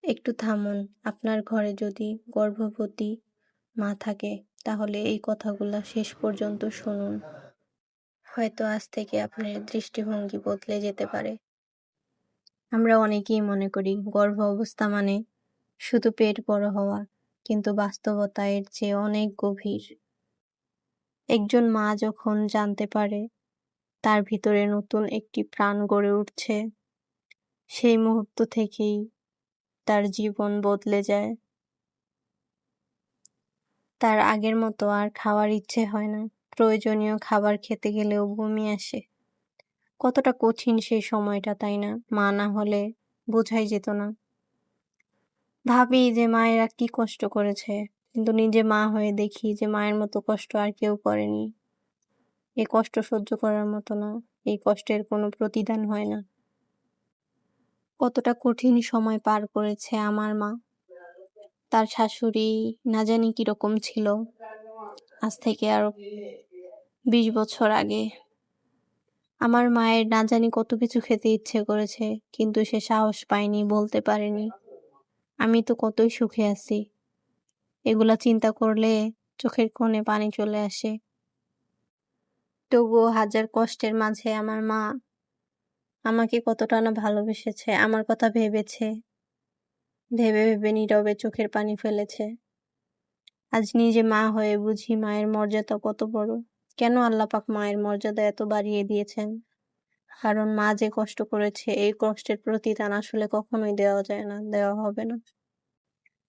একটু থামুন। আপনার ঘরে যদি গর্ভবতী মা থাকে তাহলে এই কথাগুলা শেষ পর্যন্ত শুনুন। হয়তো আজ থেকে আপনার দৃষ্টিভঙ্গি বদলে যেতে পারে। আমরা অনেকেই মনে করি গর্ভ অবস্থা মানে শুধু পেট বড় হওয়া, কিন্তু বাস্তবতা এর চেয়ে অনেক গভীর। একজন মা যখন জানতে পারে তার ভিতরে নতুন একটি প্রাণ গড়ে উঠছে, সেই মুহূর্ত থেকেই তার জীবন বদলে যায়। তার আগের মতো আর খাওয়ার ইচ্ছে হয় না, প্রয়োজনীয় খাবার খেতে গেলেও বমি আসে। কতটা কঠিন সেই সময়টা, তাই না? মা না হলে বোঝাই যেত না। ভাবি যে মায়েরা কি কষ্ট করেছে, কিন্তু নিজে মা হয়ে দেখি যে মায়ের মতো কষ্ট আর কেউ করেনি। এই কষ্ট সহ্য করার মতো না, এই কষ্টের কোনো প্রতিদান হয় না। কতটা কঠিন সময় পার করেছে আমার মা। তার শাশুড়ি না জানি কিরকম ছিল, আজ থেকে আরো 20 বছর আগে। আমার মায়ের না জানি কত কিছু খেতে ইচ্ছে করেছে, কিন্তু সে সাহস পায়নি, বলতে পারেনি। আমি তো কতই সুখে আছি, এগুলা চিন্তা করলে চোখের কোণে পানি চলে আসে। তবুও হাজার কষ্টের মাঝে আমার মা আমাকে কতটা না ভালোবেসেছে, আমার কথা ভেবেছে, ভেবে ভেবে নীরবে চোখের পানি ফেলেছে। আজ নিজে মা হয়ে বুঝি মায়ের মর্যাদা কত বড়। কেন আল্লাহ পাক মায়ের মর্যাদা এত বাড়িয়ে দিয়েছেন? কারণ মা যে কষ্ট করেছে, এই কষ্টের প্রতিদান আসলে কখনোই দেওয়া যায় না, দেওয়া হবে না।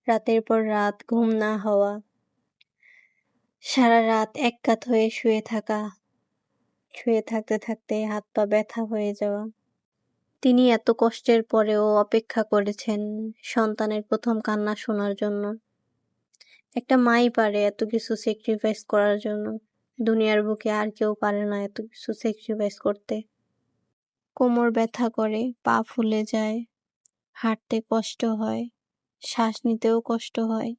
রাতের পর রাত ঘুম না হওয়া, সারা রাত এক কাত হয়ে শুয়ে থাকা, শুয়ে থাকতে থাকতে হাত পা ব্যথা হয়ে যাওয়া। তিনি এত কষ্টের পরেও অপেক্ষা করেছেন সন্তানের প্রথম কান্না শোনার জন্য। একটা মাই পারে এত কিছু স্যাক্রিফাইস করার জন্য। দুনিয়ার বুকে আর কেউ পারে না এত কিছু স্যাক্রিফাইস করতে। কোমর ব্যথা করে, পা ফুলে যায়, হাঁটতে কষ্ট হয়, শ্বাস নিতেও কষ্ট হয়।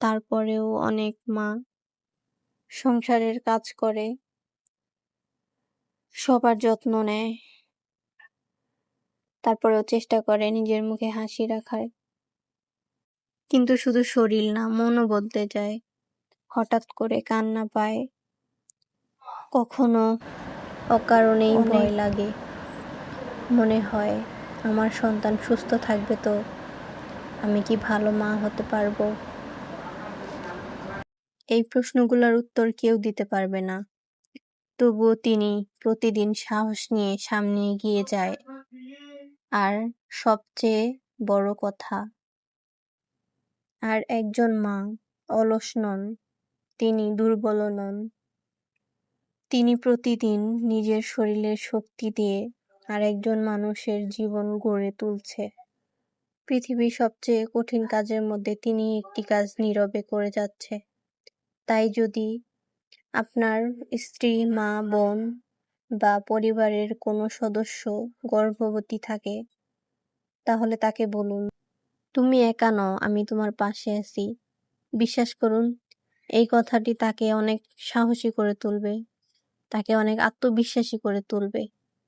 তারপরেও অনেক মা সংসারের কাজ করে, সবার যত্ন নেয়, তারপরেও চেষ্টা করে নিজের মুখে হাসি রাখার। কিন্তু শুধু শরীর না, মনও বদলে যায়। হঠাৎ করে কান্না পায়, কখনো অকারণেই ভয় লাগে। মনে হয় আমার সন্তান সুস্থ থাকবে তো, আমি কি ভালো মা হতে পারবো? এই প্রশ্নগুলোর উত্তর কেউ দিতে পারবে না। তবুও তিনি প্রতিদিন সাহস নিয়ে সামনে এগিয়ে যায়। আর সবচেয়ে বড় কথা, আর একজন মা অলস নন, তিনি দুর্বলও নন। তিনি প্রতিদিন নিজের শরীরের শক্তি দিয়ে আরেকজন মানুষের জীবন গড়ে তুলছে। পৃথিবীর সবচেয়ে কঠিন কাজের মধ্যে তিনি একটি কাজ নীরবে করে যাচ্ছে। তাই যদি আপনার স্ত্রী, মা, বোন বা পরিবারের কোনো সদস্য গর্ভবতী থাকে, তাহলে তাকে বলুন, তুমি একা নও, আমি তোমার পাশে আছি। বিশ্বাস করুন, এই কথাটি তাকে অনেক সাহসী করে তুলবে, তাকে অনেক আত্মবিশ্বাসী করে তুলবে।